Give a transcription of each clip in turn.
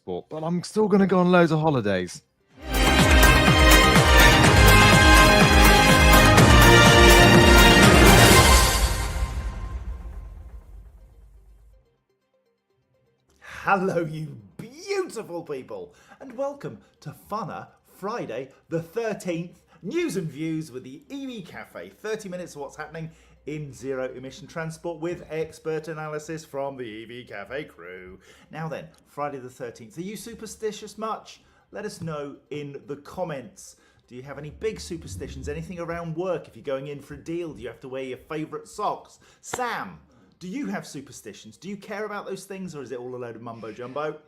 transport, but I'm still going to go on loads of holidays. Hello, you beautiful people, and welcome to Funner Friday the 13th, news and views with the EV Café. 30 minutes of what's happening in zero emission transport with expert analysis from the EV Café crew. Now then, Friday the 13th, are you superstitious much? Let us know in the comments. Do you have any big superstitions, anything around work? If you're going in for a deal, do you have to wear your favourite socks? Sam, do you have superstitions? Do you care about those things, or is it all a load of mumbo jumbo?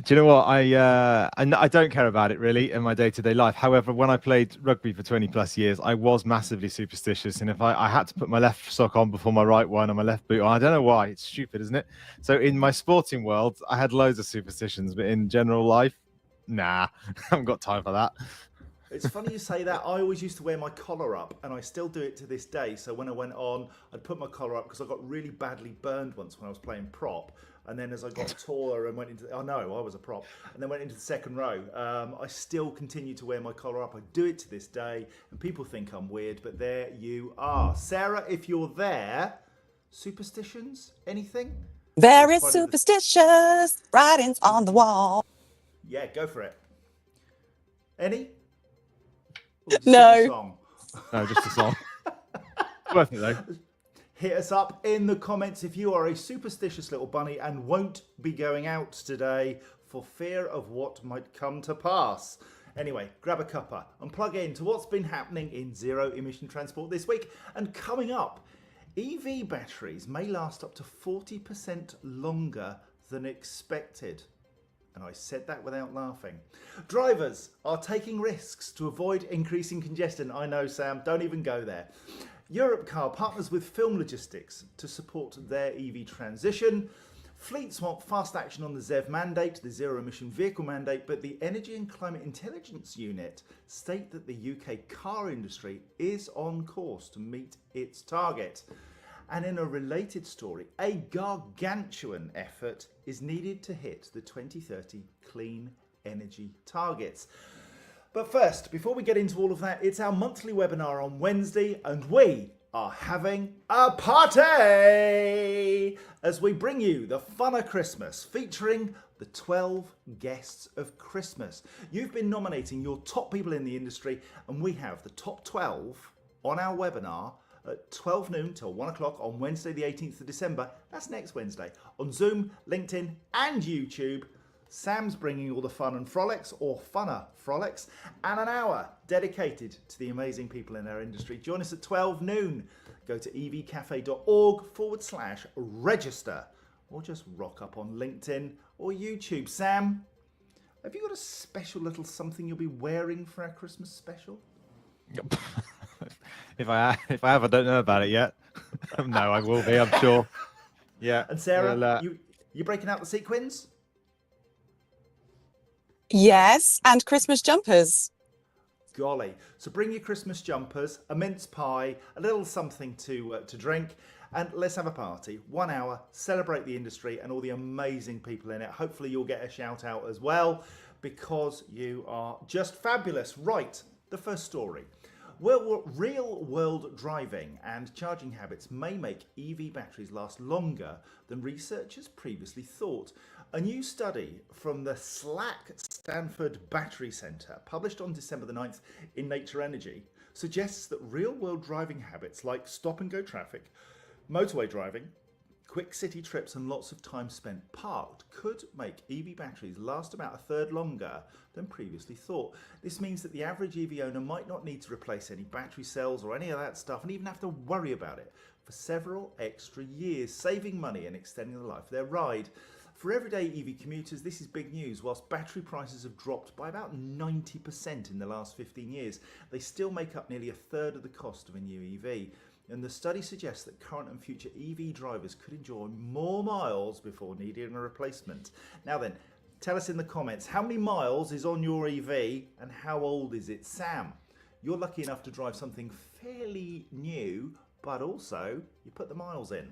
Do you know what? I don't care about it really in my day-to-day life. However, when I played rugby for 20 plus years, I was massively superstitious. And if I had to put my left sock on before my right one and my left boot on, I don't know why. It's stupid, isn't it? So in my sporting world, I had loads of superstitions, but in general life, nah, I haven't got time for that. It's funny you say that. I always used to wear my collar up, and I still do it to this day. So when I went on, I'd put my collar up because I got really badly burned once when I was playing prop. And then as I got taller and went into, I was a prop, and then went into the second row, I still continue to wear my collar up. I do it to this day, and people think I'm weird, but there you are. Sarah, if you're there, superstitions, anything? There is superstitious writings on the wall. Yeah, go for it. Any? No. No, just a song. Worth it though. Hit us up in the comments if you are a superstitious little bunny and won't be going out today for fear of what might come to pass. Anyway, grab a cuppa and plug in to what's been happening in zero emission transport this week. And coming up, EV batteries may last up to 40% longer than expected. And I said that without laughing. Drivers are taking risks to avoid increasing congestion. I know, Sam, don't even go there. Europcar partners with Film Logistics to support their EV transition. Fleets want fast action on the ZEV mandate, the zero emission vehicle mandate, but the Energy and Climate Intelligence Unit state that the UK car industry is on course to meet its target. And in a related story, a gargantuan effort is needed to hit the 2030 clean energy targets. But first, before we get into all of that, it's our monthly webinar on Wednesday, and we are having a party as we bring you the Funner Christmas featuring the 12 guests of Christmas. You've been nominating your top people in the industry, and we have the top 12 on our webinar at 12 noon till 1 o'clock on Wednesday the 18th of December. That's next Wednesday on Zoom, LinkedIn and YouTube. Sam's bringing all the fun and frolics, or funner frolics, and an hour dedicated to the amazing people in our industry. Join us at 12 noon. Go to evcafe.org/register, or just rock up on LinkedIn or YouTube. Sam, have you got a special little something you'll be wearing for our Christmas special? If I have, I don't know about it yet. No, I will be, I'm sure. Yeah. And Sarah, you breaking out the sequins? Yes, and Christmas jumpers. Golly. So bring your Christmas jumpers, a mince pie, a little something to drink, and let's have a party. 1 hour, celebrate the industry and all the amazing people in it. Hopefully you'll get a shout out as well, because you are just fabulous. Right, the first story. Well, real world driving and charging habits may make EV batteries last longer than researchers previously thought. A new study from the SLAC Stanford Battery Center, published on December the 9th in Nature Energy, suggests that real world driving habits like stop and go traffic, motorway driving, quick city trips and lots of time spent parked could make EV batteries last about a third longer than previously thought. This means that the average EV owner might not need to replace any battery cells or any of that stuff, and even have to worry about it for several extra years, saving money and extending the life of their ride. For everyday EV commuters, this is big news. Whilst battery prices have dropped by about 90% in the last 15 years, they still make up nearly a third of the cost of a new EV. And the study suggests that current and future EV drivers could enjoy more miles before needing a replacement. Now then, tell us in the comments, how many miles is on your EV and how old is it? Sam, you're lucky enough to drive something fairly new, but also you put the miles in.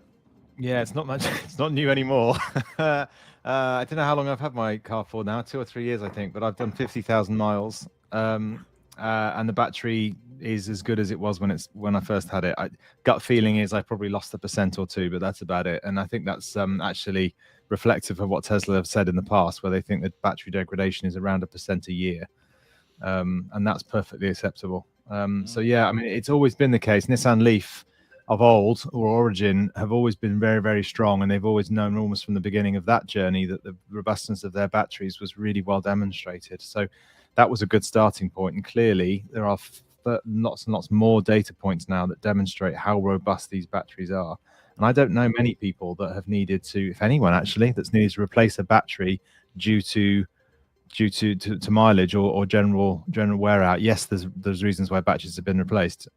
Yeah, it's not much. It's not new anymore. I don't know how long I've had my car for now, 2 or 3 years, I think. But I've done 50,000 miles, and the battery is as good as it was when I first had it. Gut feeling is I probably lost 1% or 2, but that's about it. And I think that's actually reflective of what Tesla have said in the past, where they think that battery degradation is around 1% a year, and that's perfectly acceptable. So yeah, I mean, it's always been the case. Nissan Leaf of old, or Origin, have always been very, very strong, and they've always known almost from the beginning of that journey that the robustness of their batteries was really well demonstrated. So that was a good starting point, and clearly there are lots and lots more data points now that demonstrate how robust these batteries are. And I don't know many people that have needed to, if anyone actually, that's needed to replace a battery due to mileage or general wear out. Yes, there's reasons why batteries have been replaced,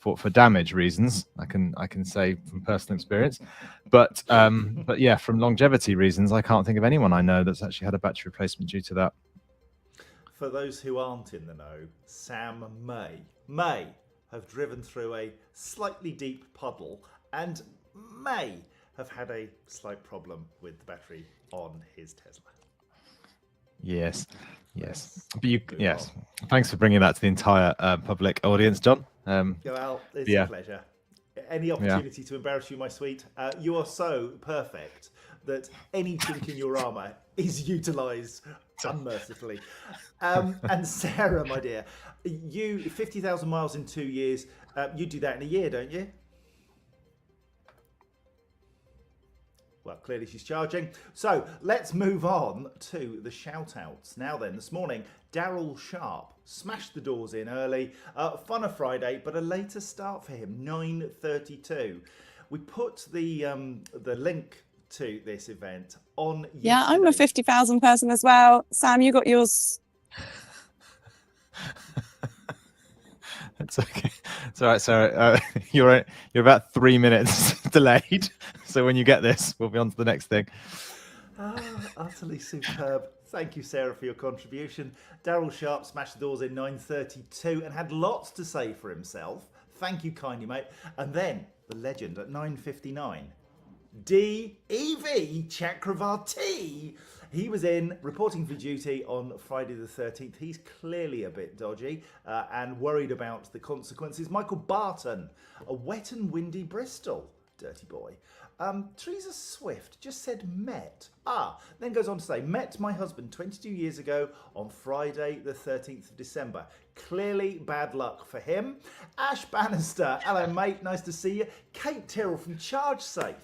for damage reasons. I can say from personal experience, but yeah, from longevity reasons, I can't think of anyone I know that's actually had a battery replacement due to that. For those who aren't in the know, Sam may have driven through a slightly deep puddle and may have had a slight problem with the battery on his Tesla. Yes. But yes. Thanks for bringing that to the entire public audience, John. Well, it's a pleasure. Any opportunity to embarrass you, my sweet. You are so perfect that any chink in your armour is utilised unmercifully. And Sarah, my dear, you 50,000 miles in 2 years. You do that in a year, don't you? Well, clearly she's charging. So let's move on to the shout-outs. Now then, this morning, Daryl Sharp smashed the doors in early. Fun of Friday, but a later start for him, 9:32. We put the link to this event on yesterday. Yeah, I'm a 50,000 person as well. Sam, you got yours. It's okay. It's all right, Sarah. You're about 3 minutes delayed. So when you get this, we'll be on to the next thing. Utterly superb. Thank you, Sarah, for your contribution. Daryl Sharp smashed the doors in 9:32 and had lots to say for himself. Thank you kindly, mate. And then the legend at 9:59. EV Chakravarti. He was in reporting for duty on Friday the 13th. He's clearly a bit dodgy and worried about the consequences. Michael Barton, a wet and windy Bristol. Dirty boy. Teresa Swift just said met. Then goes on to say, met my husband 22 years ago on Friday the 13th of December. Clearly bad luck for him. Ash Bannister, hello mate, nice to see you. Kate Tyrrell from Charge Safe.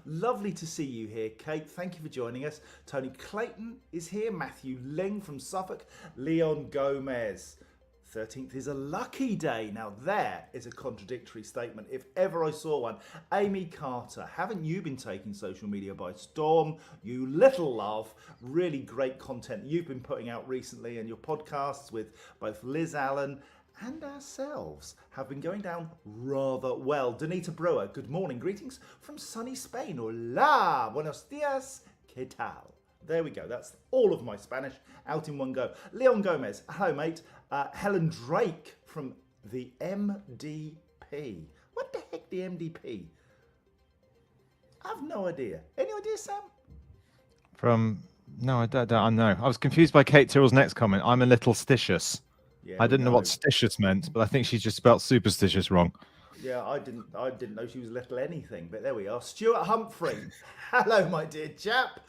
Lovely to see you here, Kate. Thank you for joining us. Tony Clayton is here. Matthew Ling from Suffolk. Leon Gomez. 13th is a lucky day. Now there is a contradictory statement if ever I saw one. Amy Carter, haven't you been taking social media by storm? You little love. Really great content you've been putting out recently, and your podcasts with both Liz Allen and ourselves have been going down rather well. Donita Brewer, good morning. Greetings from sunny Spain. Hola, buenos dias, ¿qué tal? There we go. That's all of my Spanish out in one go. Leon Gomez, hello, mate. Helen Drake from the MDP. What the heck, the MDP? I've no idea. Any idea, Sam? No, I don't. I know. I was confused by Kate Tyrrell's next comment. I'm a little stitious. Yeah, I didn't know what stitious meant, but I think she's just spelt superstitious wrong. Yeah, I didn't know she was little anything, but there we are. Stuart Humphrey. Hello, my dear chap.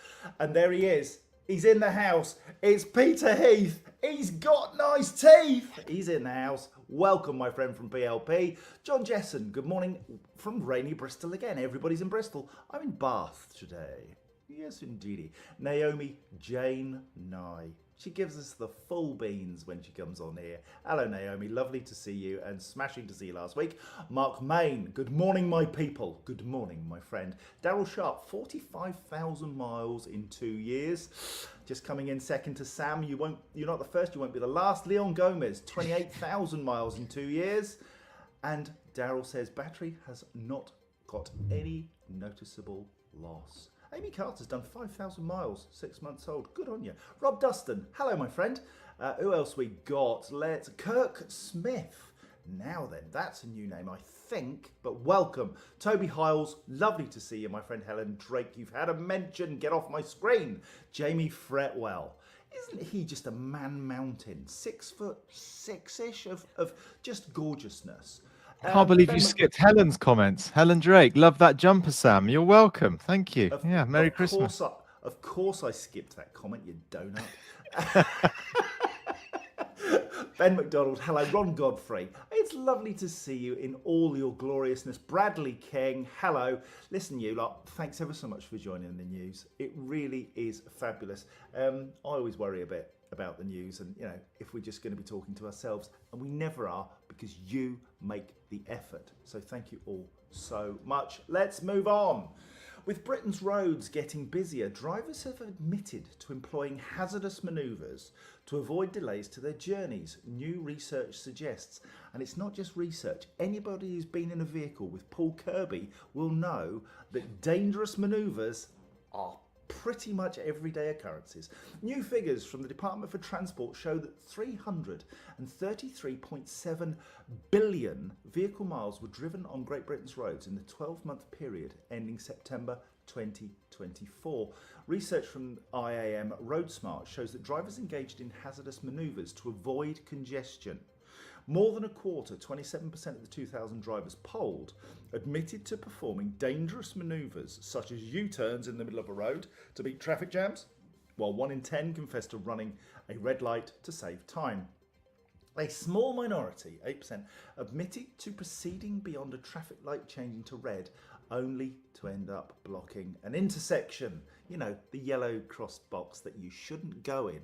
And there he is. He's in the house. It's Peter Heath. He's got nice teeth. He's in the house. Welcome, my friend from PLP. John Jessen, good morning from rainy Bristol again. Everybody's in Bristol. I'm in Bath today. Yes, indeedy. Naomi Jane Nye. She gives us the full beans when she comes on here. Hello, Naomi. Lovely to see you and smashing to see you last week. Mark Main. Good morning, my people. Good morning, my friend. Daryl Sharp. 45,000 miles in 2 years. Just coming in second to Sam. You're not the first. You won't be the last. Leon Gomez. 28,000 miles in 2 years. And Daryl says battery has not got any noticeable loss. Amy Carter's done 5,000 miles, 6 months old. Good on you. Rob Dustin, hello, my friend. Who else we got? Kirk Smith. Now then, that's a new name, I think, but welcome. Toby Hiles, lovely to see you. My friend Helen Drake, you've had a mention. Get off my screen. Jamie Fretwell. Isn't he just a man mountain? 6'6" of just gorgeousness. Can't believe Ben you Mc- skipped Helen's comments. Helen Drake, love that jumper, Sam. You're welcome. Thank you. Yeah, Merry Christmas. Of course I skipped that comment, you donut. Ben McDonald, hello. Ron Godfrey, it's lovely to see you in all your gloriousness. Bradley King, hello. Listen, you lot, thanks ever so much for joining the news. It really is fabulous. I always worry a bit about the news and, you know, if we're just going to be talking to ourselves, and we never are, because you make the effort. So thank you all so much. Let's move on. With Britain's roads getting busier, drivers have admitted to employing hazardous manoeuvres to avoid delays to their journeys, new research suggests. And it's not just research. Anybody who's been in a vehicle with Paul Kirby will know that dangerous manoeuvres are pretty much everyday occurrences. New figures from the Department for Transport show that 333.7 billion vehicle miles were driven on Great Britain's roads in the 12-month period ending September 2024. Research from IAM RoadSmart shows that drivers engaged in hazardous manoeuvres to avoid congestion. More than a quarter, 27% of the 2,000 drivers polled, admitted to performing dangerous manoeuvres such as U-turns in the middle of a road to beat traffic jams, while 1 in 10 confessed to running a red light to save time. A small minority, 8%, admitted to proceeding beyond a traffic light changing to red only to end up blocking an intersection. You know, the yellow crossed box that you shouldn't go in.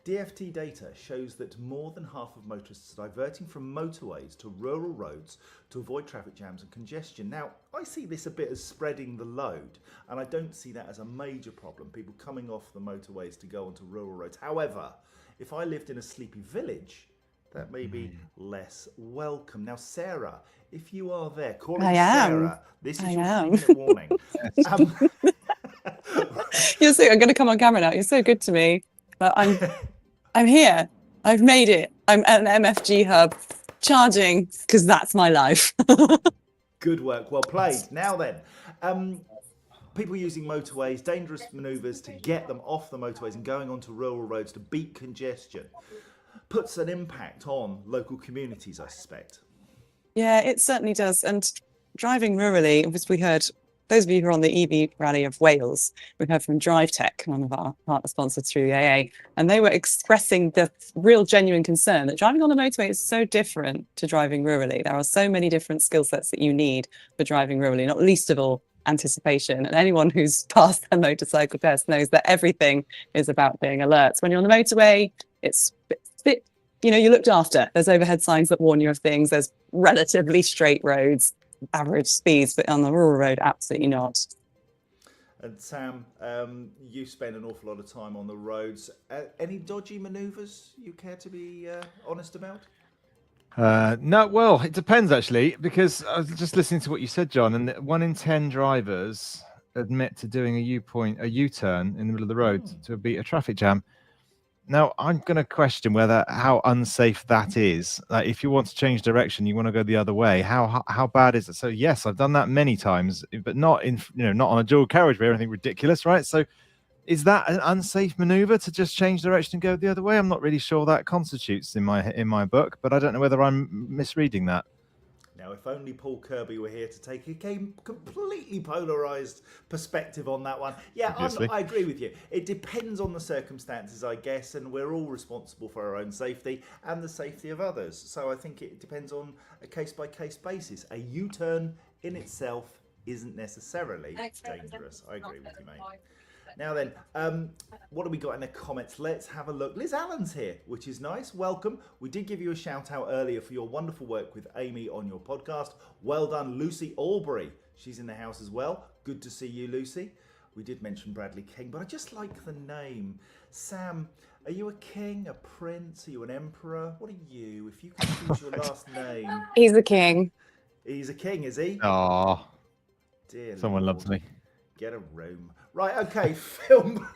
DFT data shows that more than half of motorists are diverting from motorways to rural roads to avoid traffic jams and congestion. Now, I see this a bit as spreading the load, and I don't see that as a major problem, people coming off the motorways to go onto rural roads. However, if I lived in a sleepy village, that may be less welcome. Now, Sarah, if you are there, calling Sarah, this is your 3-minute warning. You're so, I'm going to come on camera now. You're so good to me. But I'm here. I've made it. I'm at an MFG hub charging because that's my life. Good work. Well played. Now then, people using motorways, dangerous manoeuvres to get them off the motorways and going onto rural roads to beat congestion puts an impact on local communities, I suspect. Yeah, it certainly does. And driving rurally, as we heard, those of you who are on the EV Rally of Wales, we heard from Drive Tech, one of our partner sponsors through the AA, and they were expressing the real genuine concern that driving on the motorway is so different to driving rurally. There are so many different skill sets that you need for driving rurally, not least of all anticipation. And anyone who's passed their motorcycle test knows that everything is about being alert. So when you're on the motorway, it's you know, you're looked after. There's overhead signs that warn you of things. There's relatively straight roads, average speeds, but on the rural road, absolutely not. And Sam, you spend an awful lot of time on the roads. Any dodgy manoeuvres you care to be honest about? No, well, it depends actually, because I was just listening to what you said, John, and 1 in 10 drivers admit to doing a U-turn in the middle of the road to beat a traffic jam. Now, I'm going to question how unsafe that is. Like, if you want to change direction, you want to go the other way. How bad is it? So yes, I've done that many times, but not not on a dual carriageway or anything ridiculous, right? So, is that an unsafe maneuver to just change direction and go the other way? I'm not really sure that constitutes in my book, but I don't know whether I'm misreading that. Now, if only Paul Kirby were here to take a completely polarised perspective on that one. Yeah, I agree with you. It depends on the circumstances, I guess, and we're all responsible for our own safety and the safety of others. So I think it depends on a case-by-case basis. A U-turn in itself isn't necessarily dangerous. I agree with you, mate. Now then, what have we got in the comments? Let's have a look. Liz Allen's here, which is nice. Welcome. We did give you a shout out earlier for your wonderful work with Amy on your podcast. Well done, Lucy Albury. She's in the house as well. Good to see you, Lucy. We did mention Bradley King, but I just like the name. Sam, are you a king, a prince? Are you an emperor? What are you? If you could choose your last name. He's a king. He's a king, is he? Oh, dear someone Lord. loves me. Get a room. Right, okay, film.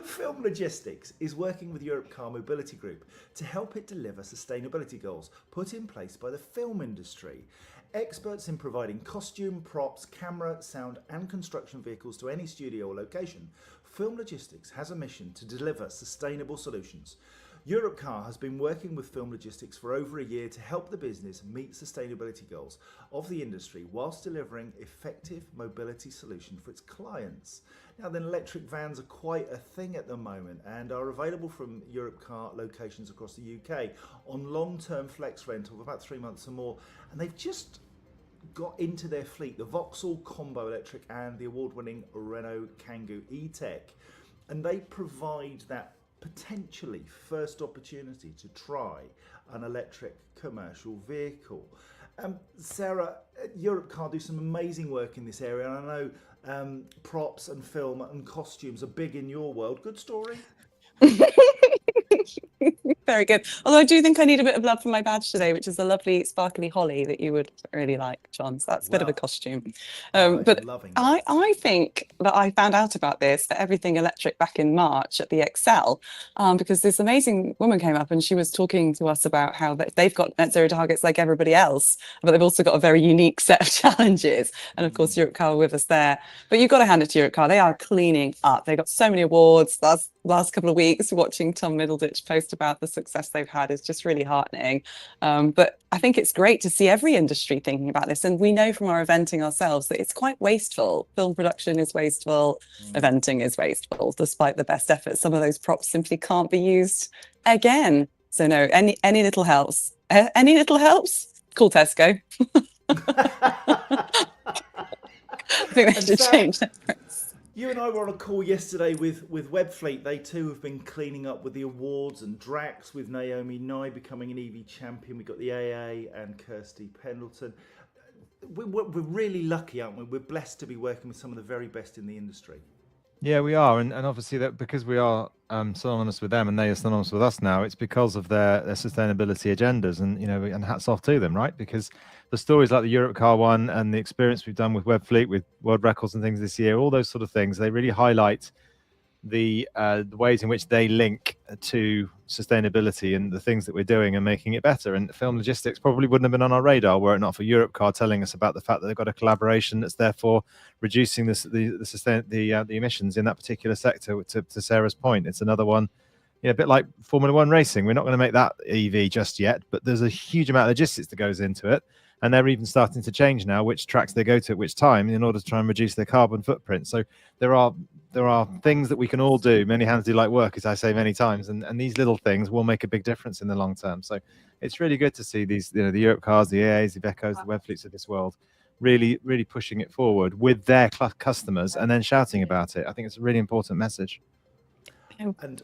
Film Logistics is working with Europe Car Mobility Group to help it deliver sustainability goals put in place by the film industry. Experts in providing costume, props, camera, sound and construction vehicles to any studio or location, Film Logistics has a mission to deliver sustainable solutions. Europe Car has been working with Film Logistics for over a year to help the business meet sustainability goals of the industry whilst delivering effective mobility solution for its clients. Now then, electric vans are quite a thing at the moment and are available from Europe Car locations across the UK on long-term flex rental of about 3 months or more, and they've just got into their fleet the Vauxhall Combo Electric and the award-winning Renault Kangoo E-Tech, and they provide that potentially first opportunity to try an electric commercial vehicle. Sarah, Europe Car do some amazing work in this area, and I know props and film and costumes are big in your world. Good story? Very good. Although I do think I need a bit of love for my badge today, which is a lovely sparkly holly that you would really like, John. So that's a bit of a costume. But Loving that. I think that I found out about this for Everything Electric back in March at the Excel, because this amazing woman came up and she was talking to us about how they've got net zero targets like everybody else, but they've also got a very unique set of challenges. And of course, Europe Car were with us there. But you've got to hand it to Europe Car. They are cleaning up. They got so many awards. Last couple of weeks, watching Tom Middleditch post about the success they've had is just really heartening. But I think it's great to see every industry thinking about this. And we know from our eventing ourselves that it's quite wasteful. Film production is wasteful. Eventing is wasteful, despite the best efforts. Some of those props simply can't be used again. So no, any little helps. Any little helps? Call Tesco. I think they should change that. You and I were on a call yesterday with Webfleet. They too have been cleaning up with the awards and Drax with Naomi Nye becoming an EV champion. We've got the AA and Kirsty Pendleton. We're really lucky, aren't we? We're blessed to be working with some of the very best in the industry. Yeah, we are, and obviously that because we are synonymous with them and they are synonymous with us now, it's because of their sustainability agendas, and and hats off to them, right? Because the stories like the Europe Car one and the experience we've done with Webfleet, with world records and things this year, all those sort of things, they really highlight the ways in which they link to sustainability and the things that we're doing and making it better. And Film Logistics probably wouldn't have been on our radar were it not for Europe Car telling us about the fact that they've got a collaboration that's therefore reducing the emissions in that particular sector. To Sarah's point, it's another one, a bit like Formula One racing. We're not going to make that EV just yet, but there's a huge amount of logistics that goes into it. And they're even starting to change now which tracks they go to at which time in order to try and reduce their carbon footprint. So there are things that we can all do. Many hands do like work, as I say many times, and these little things will make a big difference in the long term. So it's really good to see these, the Europe Cars, the AAs, the Iveco's, the Webfleets of this world really, really pushing it forward with their customers and then shouting about it. I think it's a really important message. And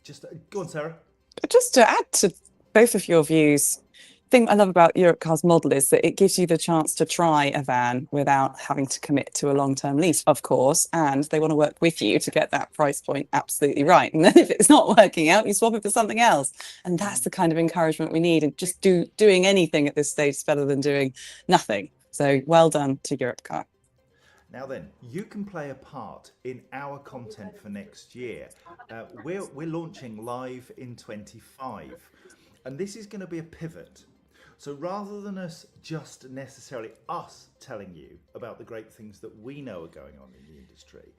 just go on, Sarah. Just to add to both of your views, the thing I love about Europe Car's model is that it gives you the chance to try a van without having to commit to a long-term lease, of course, and they want to work with you to get that price point absolutely right. And then if it's not working out, you swap it for something else. And that's the kind of encouragement we need. And just doing anything at this stage is better than doing nothing. So well done to Europe Car. Now then, you can play a part in our content for next year. We're launching live in 25, and this is going to be a pivot. So rather than just necessarily us telling you about the great things that we know are going on in the industry,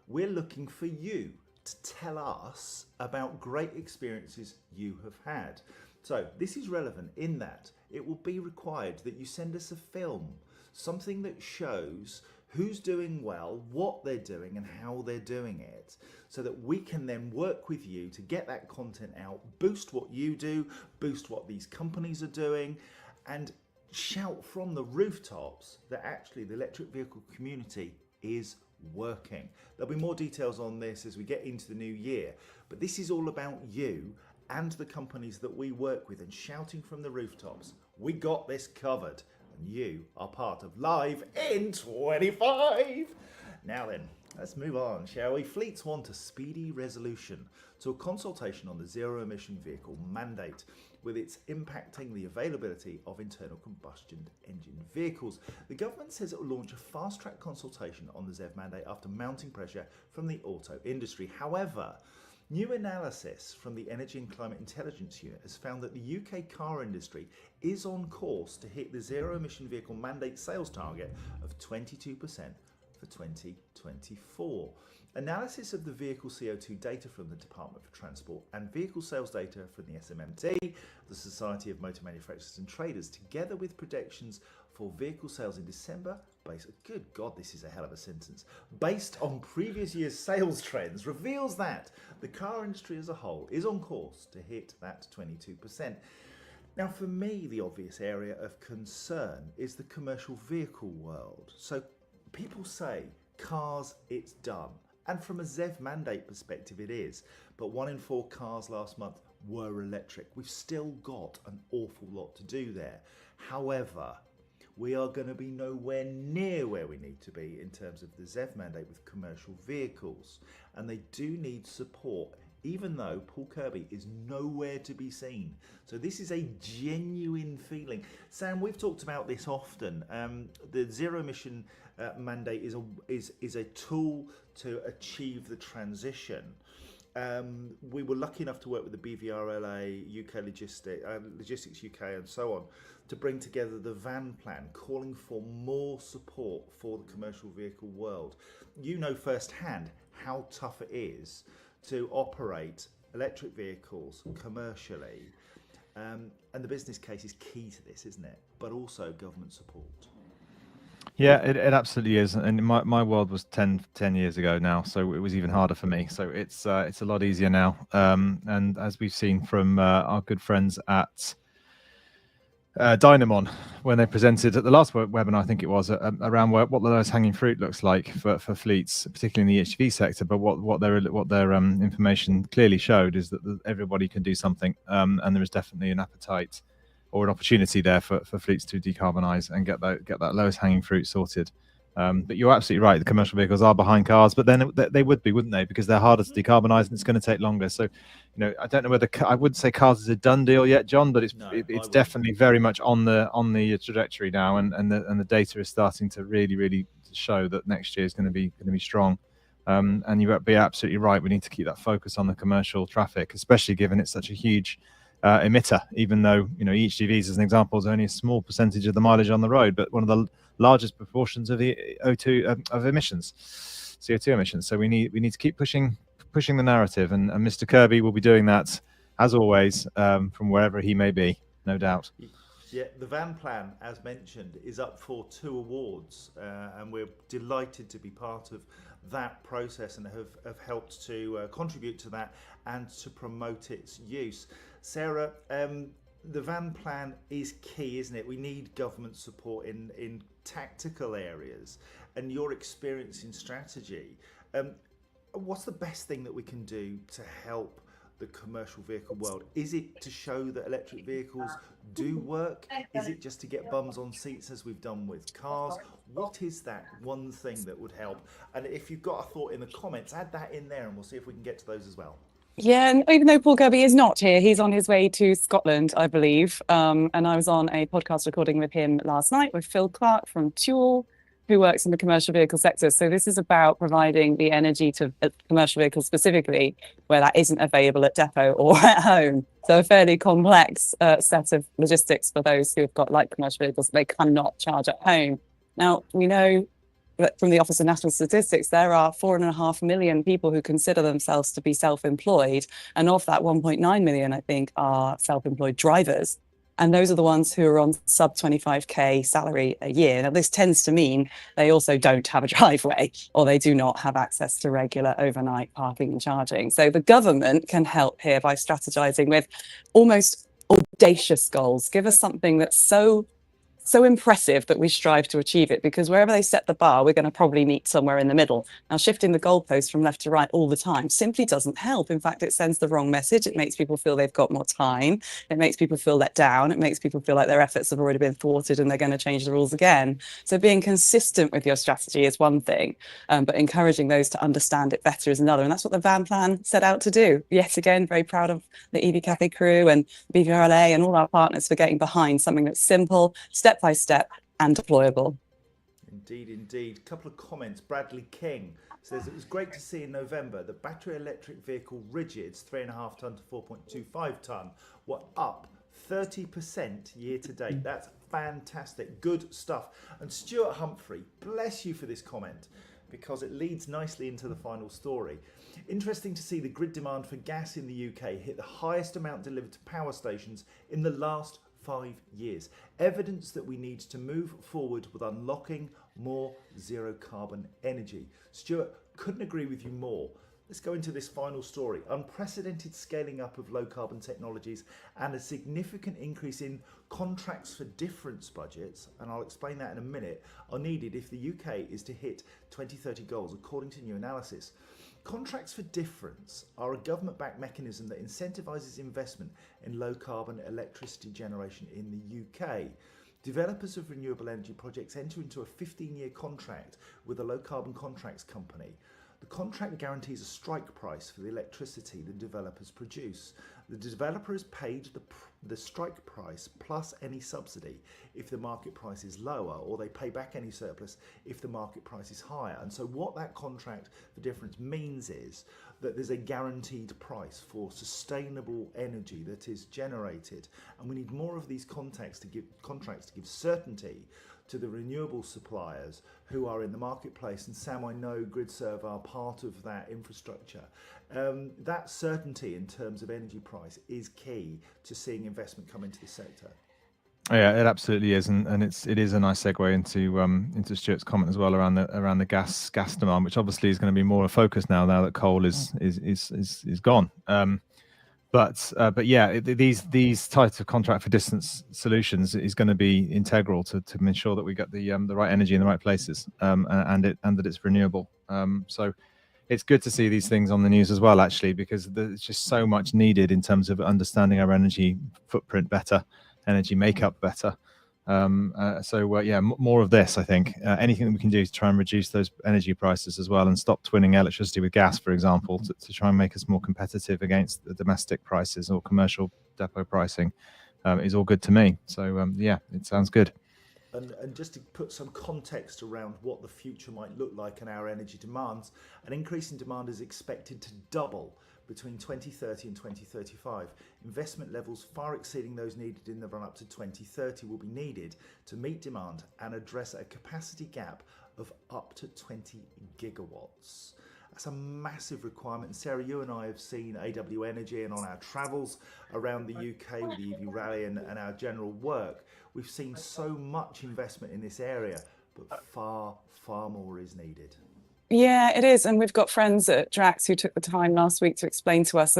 we're looking for you to tell us about great experiences you have had. So this is relevant in that it will be required that you send us a film, something that shows who's doing well, what they're doing and how they're doing it, so that we can then work with you to get that content out, boost what you do, boost what these companies are doing, and shout from the rooftops that actually the electric vehicle community is working. There'll be more details on this as we get into the new year, but this is all about you and the companies that we work with and shouting from the rooftops, we got this covered. You are part of Live in 25. Now then, Let's move on, shall we? Fleets want a speedy resolution to a consultation on the zero-emission vehicle mandate, with its impacting the availability of internal combustion engine vehicles. The government says it will launch a fast-track consultation on the ZEV mandate after mounting pressure from the auto industry. However, new analysis from the Energy and Climate Intelligence Unit has found that the UK car industry is on course to hit the zero-emission vehicle mandate sales target of 22% for 2024. Analysis of the vehicle CO2 data from the Department for Transport and vehicle sales data from the SMMT, the Society of Motor Manufacturers and Traders, together with predictions for vehicle sales in December, good God, this is a hell of a sentence, based on previous year's sales trends, reveals that the car industry as a whole is on course to hit that 22%. Now, for me, the obvious area of concern is the commercial vehicle world. So people say cars, it's done. And from a ZEV mandate perspective, it is. But 1 in 4 cars last month were electric. We've still got an awful lot to do there. However, we are going to be nowhere near where we need to be in terms of the ZEV mandate with commercial vehicles. And they do need support, even though Paul Kirby is nowhere to be seen. So this is a genuine feeling. Sam, we've talked about this often. The zero emission mandate is a tool to achieve the transition. We were lucky enough to work with the BVRLA, UK Logistics UK and so on to bring together the van plan, calling for more support for the commercial vehicle world. You know firsthand how tough it is to operate electric vehicles commercially. And the business case is key to this, isn't it? But also government support. Yeah, it absolutely is. And my world was 10 years ago now, so it was even harder for me. So it's a lot easier now. And as we've seen from our good friends at Dynamon, when they presented at the last webinar, I think it was, around what the lowest hanging fruit looks like for fleets, particularly in the HGV sector. But what their information clearly showed is that everybody can do something, and there is definitely an appetite or an opportunity there for fleets to decarbonise and get that lowest hanging fruit sorted. But you're absolutely right. The commercial vehicles are behind cars, but then they would be, wouldn't they? Because they're harder to decarbonise and it's going to take longer. So, I don't know whether I wouldn't say cars is a done deal yet, John, but it's definitely very much on the trajectory now, and the data is starting to really show that next year is going to be strong. And you'd be absolutely right. We need to keep that focus on the commercial traffic, especially given it's such a huge emitter, even though EHGVs as an example is only a small percentage of the mileage on the road, but one of the largest proportions of the O2 of emissions, CO2 emissions. So we need to keep pushing the narrative, and Mr. Kirby will be doing that as always, from wherever he may be, no doubt. Yeah, the van plan, as mentioned, is up for 2 awards, and we're delighted to be part of that process and have helped to contribute to that and to promote its use. Sarah, the van plan is key, isn't it? We need government support in tactical areas, and your experience in strategy. What's the best thing that we can do to help the commercial vehicle world? Is it to show that electric vehicles do work? Is it just to get bums on seats as we've done with cars? What is that one thing that would help? And if you've got a thought in the comments, add that in there and we'll see if we can get to those as well. Yeah, and even though Paul Kirby is not here, he's on his way to Scotland, I believe. And I was on a podcast recording with him last night with Phil Clark from Tuel, who works in the commercial vehicle sector. So this is about providing the energy to commercial vehicles specifically, where that isn't available at depot or at home. So a fairly complex set of logistics for those who have got light commercial vehicles they cannot charge at home. Now, we know that from the Office of National Statistics, there are 4.5 million people who consider themselves to be self-employed. And of that, 1.9 million, I think, are self-employed drivers. And those are the ones who are on sub 25k salary a year. Now, this tends to mean they also don't have a driveway, or they do not have access to regular overnight parking and charging. So the government can help here by strategizing with almost audacious goals. Give us something that's so so impressive that we strive to achieve it, because wherever they set the bar, we're going to probably meet somewhere in the middle. Now, shifting the goalposts from left to right all the time simply doesn't help. In fact, it sends the wrong message. It makes people feel they've got more time. It makes people feel let down. It makes people feel like their efforts have already been thwarted and they're going to change the rules again. So being consistent with your strategy is one thing, but encouraging those to understand it better is another. And that's what the van plan set out to do. Yet again, very proud of the EV Café crew and BVRLA and all our partners for getting behind something that's simple, step by step, and deployable. Indeed, indeed. A couple of comments. Bradley King says it was great to see in November that battery electric vehicle rigids 3.5 tonne to 4.25 tonne were up 30% year to date. That's fantastic. Good stuff. And Stuart Humphrey, bless you for this comment, because it leads nicely into the final story. Interesting to see the grid demand for gas in the UK hit the highest amount delivered to power stations in the last 5 years. Evidence that we need to move forward with unlocking more zero carbon energy. Stuart, couldn't agree with you more. Let's go into this final story. Unprecedented scaling up of low carbon technologies and a significant increase in contracts for difference budgets, and I'll explain that in a minute, are needed if the UK is to hit 2030 goals, according to new analysis. Contracts for difference are a government-backed mechanism that incentivises investment in low-carbon electricity generation in the UK. Developers of renewable energy projects enter into a 15-year contract with a low-carbon contracts company. The contract guarantees a strike price for the electricity the developers produce. The developer is paid the strike price plus any subsidy if the market price is lower, or they pay back any surplus if the market price is higher. And so what that contract for difference means is that there's a guaranteed price for sustainable energy that is generated. And we need more of these contracts to give certainty to the renewable suppliers who are in the marketplace. And Sam, I know GridServe are part of that infrastructure. That certainty in terms of energy price is key to seeing investment come into the sector. Yeah, it absolutely is, and it is a nice segue into Stuart's comment as well around the gas demand, which obviously is going to be more a focus now that coal is gone. But yeah, these types of contract for distance solutions is going to be integral to ensure that we get the right energy in the right places, and that it's renewable. So it's good to see these things on the news as well, actually, because there's just so much needed in terms of understanding our energy footprint better, energy makeup better. Yeah, more of this, I think. Anything that we can do to try and reduce those energy prices as well, and stop twinning electricity with gas, for example, to try and make us more competitive against the domestic prices or commercial depot pricing, is all good to me. So yeah, it sounds good. And just to put some context around what the future might look like in our energy demands, an increase in demand is expected to double between 2030 and 2035. Investment levels far exceeding those needed in the run-up to 2030 will be needed to meet demand and address a capacity gap of up to 20 gigawatts. That's a massive requirement. And Sarah, you and I have seen AW Energy, and on our travels around the UK with the EV Rally and our general work, we've seen so much investment in this area, but far, far more is needed. Yeah, it is. And we've got friends at Drax who took the time last week to explain to us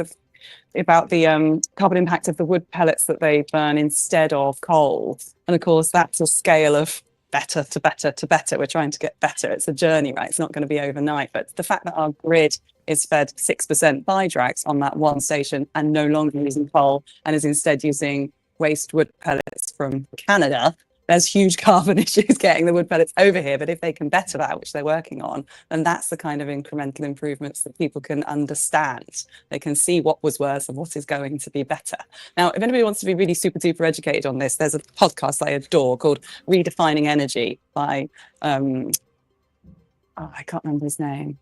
about the carbon impact of the wood pellets that they burn instead of coal. And of course, that's a scale of better to better to better. We're trying to get better. It's a journey, right? It's not going to be overnight. But the fact that our grid is fed 6% by Drax on that one station and no longer using coal and is instead using waste wood pellets from Canada, there's huge carbon issues getting the wood pellets over here. But if they can better that, which they're working on, then that's the kind of incremental improvements that people can understand. They can see what was worse and what is going to be better. Now, if anybody wants to be really super duper educated on this, there's a podcast I adore called Redefining Energy by, I can't remember his name,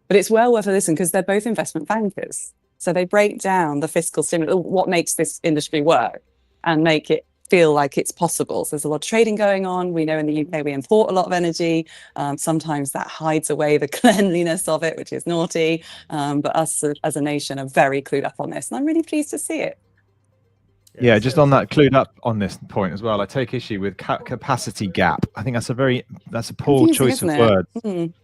but it's well worth a listen because they're both investment bankers. So they break down the fiscal stimulus, what makes this industry work, and make it feel like it's possible. So there's a lot of trading going on. We know in the UK we import a lot of energy. Sometimes that hides away the cleanliness of it, which is naughty. But us as a nation are very clued up on this, and I'm really pleased to see it. Yeah, just on that, clued up on this point as well, I take issue with capacity gap. I think that's a poor choice of words,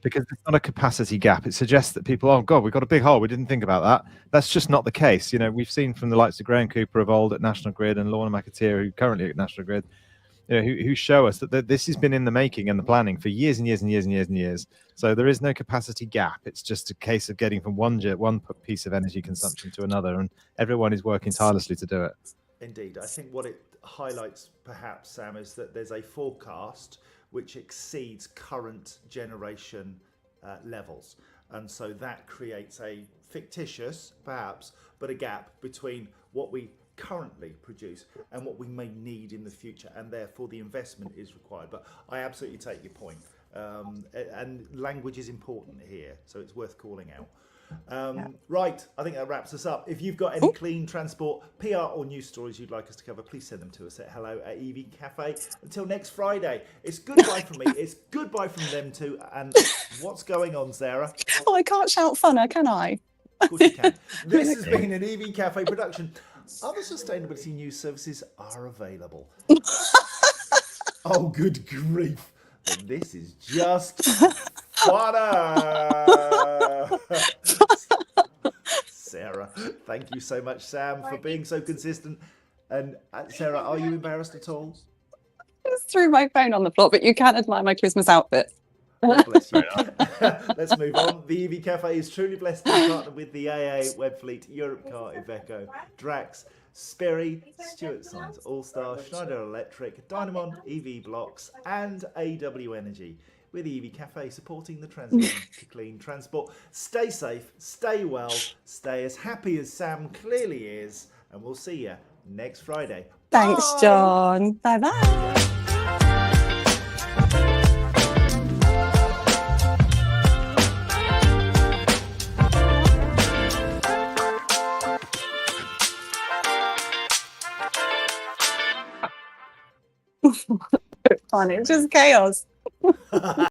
because it's not a capacity gap. It suggests that people, oh God, we've got a big hole, we didn't think about that. That's just not the case. You know, we've seen from the likes of Graham Cooper of old at National Grid and Lorna McAteer, who currently at National Grid, who show us that this has been in the making and the planning for years and years and years and years and years. So there is no capacity gap. It's just a case of getting from one piece of energy consumption to another, and everyone is working tirelessly to do it. Indeed. I think what it highlights perhaps, Sam, is that there's a forecast which exceeds current generation levels. And so that creates a fictitious, perhaps, but a gap between what we currently produce and what we may need in the future, and therefore the investment is required. But I absolutely take your point. And language is important here, so it's worth calling out. Right, I think that wraps us up. If you've got any clean transport, PR or news stories you'd like us to cover, please send them to us at hello@EV Café. Until next Friday, it's goodbye from me, it's goodbye from them too. And what's going on, Sarah? Oh, I can't shout funner, can I? Of course you can. This has been an EV Café production. Other sustainability news services are available. Oh, good grief. But this is just funner. Sarah, thank you so much, Sam, for being so consistent. And Sarah, are you embarrassed at all? I just threw my phone on the floor, but you can admire my Christmas outfit. God bless you. Let's move on. The EV Café is truly blessed to be partnered with the AA, Webfleet, Europcar, Iveco, Drax, Sperry, Stuart Science, All-Star, Schneider Electric, Dynamon, EV Blocks, and AW Energy. With the EV Café supporting the transition to clean transport. Stay safe, stay well, stay as happy as Sam clearly is, and we'll see you next Friday. Thanks, Bye. John. Bye-bye. Fun. It's just chaos.